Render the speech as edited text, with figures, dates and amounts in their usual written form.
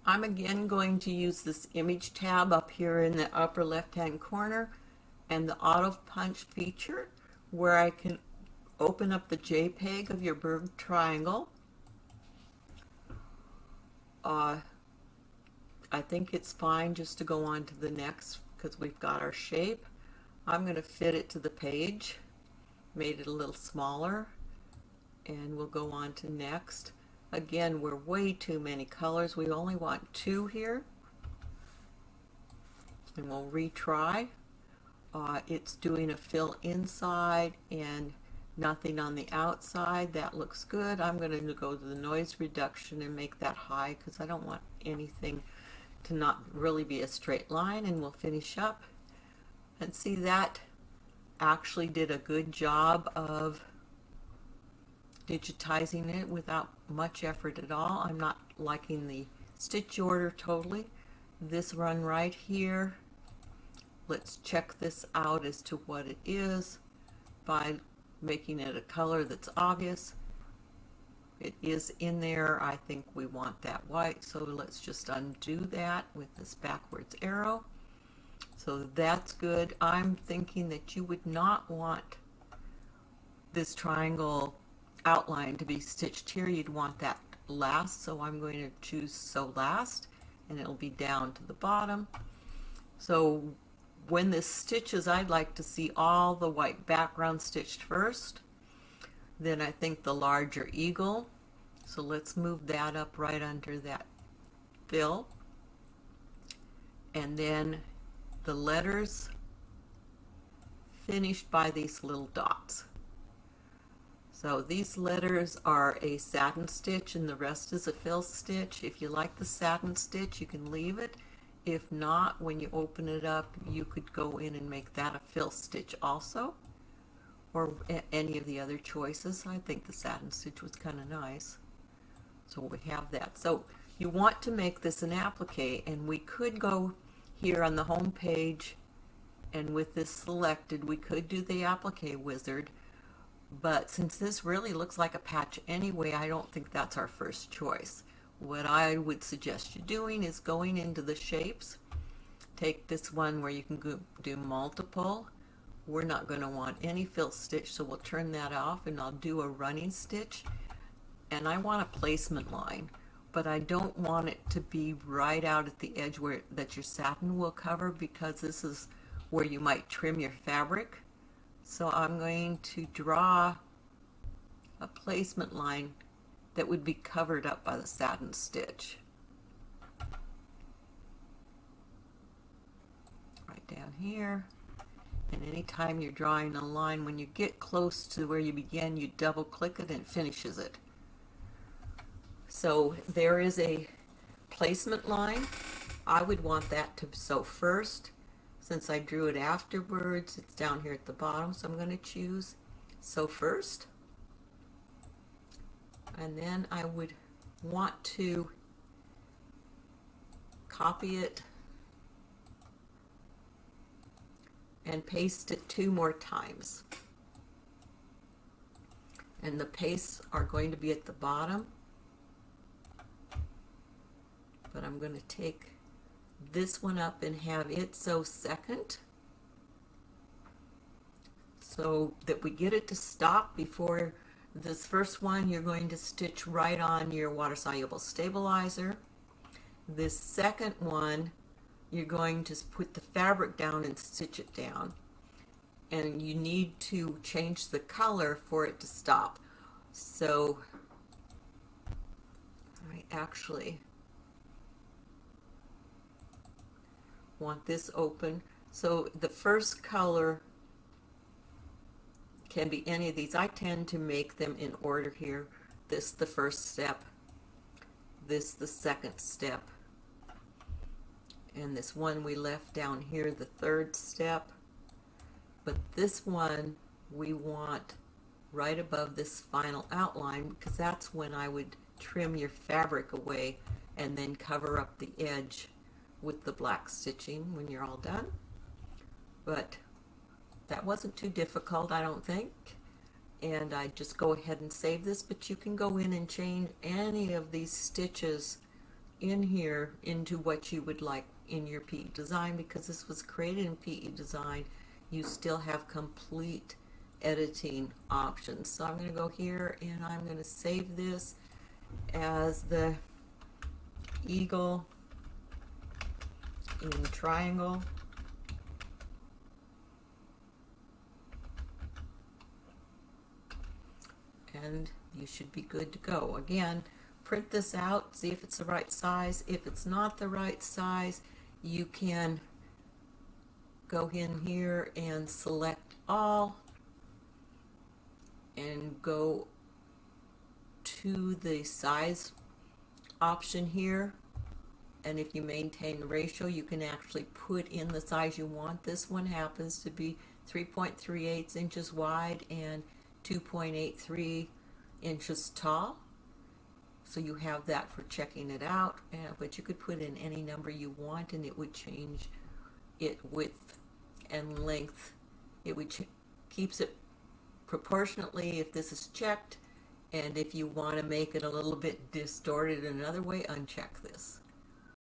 I'm again going to use this image tab up here in the upper left hand corner and the auto punch feature where I can open up the JPEG of your bird triangle. I think it's fine just to go on to the next because we've got our shape. I'm going to fit it to the page, made it a little smaller, and we'll go on to next. Again, we're way too many colors. We only want 2 here. And we'll retry. It's doing a fill inside and nothing on the outside. That looks good. I'm going to go to the noise reduction and make that high because I don't want anything to not really be a straight line, and we'll finish up. And see, that actually did a good job of digitizing it without much effort at all. I'm not liking the stitch order totally. This run right here, let's check this out as to what it is by making it a color that's obvious. It is in there. I think we want that white, so let's just undo that with this backwards arrow. So that's good. I'm thinking that you would not want this triangle outline to be stitched here. You'd want that last, so I'm going to choose so last, and it'll be down to the bottom. So when this stitches, I'd like to see all the white background stitched first. Then I think the larger eagle, so let's move that up right under that fill. And then the letters finished by these little dots. So these letters are a satin stitch and the rest is a fill stitch. If you like the satin stitch, you can leave it. If not, when you open it up, you could go in and make that a fill stitch also, or any of the other choices. I think the satin stitch was kind of nice. So we have that. So you want to make this an applique, and we could go here on the home page, and with this selected, we could do the applique wizard. But since this really looks like a patch anyway, I don't think that's our first choice. What I would suggest you doing is going into the shapes. Take this one where you can do multiple. We're not going to want any fill stitch, so we'll turn that off, and I'll do a running stitch. And I want a placement line, but I don't want it to be right out at the edge where that your satin will cover, because this is where you might trim your fabric. So I'm going to draw a placement line that would be covered up by the satin stitch. Right down here. And anytime you're drawing a line, when you get close to where you begin, you double click it and it finishes it. So there is a placement line. I would want that to sew first. Since I drew it afterwards, it's down here at the bottom, so I'm going to choose sew first. And then I would want to copy it and paste it 2 more times. And the pastes are going to be at the bottom. But I'm going to take this one up and have it sew second, so that we get it to stop before this first one. You're going to stitch right on your water soluble stabilizer. This second one, you're going to put the fabric down and stitch it down, and you need to change the color for it to stop. So I actually want this open. So the first color can be any of these. I tend to make them in order here. This the first step, this the second step, and this one we left down here the third step. But this one we want right above this final outline, because that's when I would trim your fabric away and then cover up the edge with the black stitching when you're all done. But that wasn't too difficult, I don't think. And I just go ahead and save this, but you can go in and change any of these stitches in here into what you would like in your PeDesign. Because this was created in PeDesign, you still have complete editing options. So I'm going to go here and I'm going to save this as the eagle in triangle. And you should be good to go. Again, print this out, see if it's the right size. If it's not the right size, you can go in here and select all and go to the size option here. And if you maintain the ratio, you can actually put in the size you want. This one happens to be 3.38 inches wide and 2.83 inches tall. So you have that for checking it out, but you could put in any number you want and it would change it width and length. It would keeps it proportionately if this is checked, and if you want to make it a little bit distorted another way, uncheck this.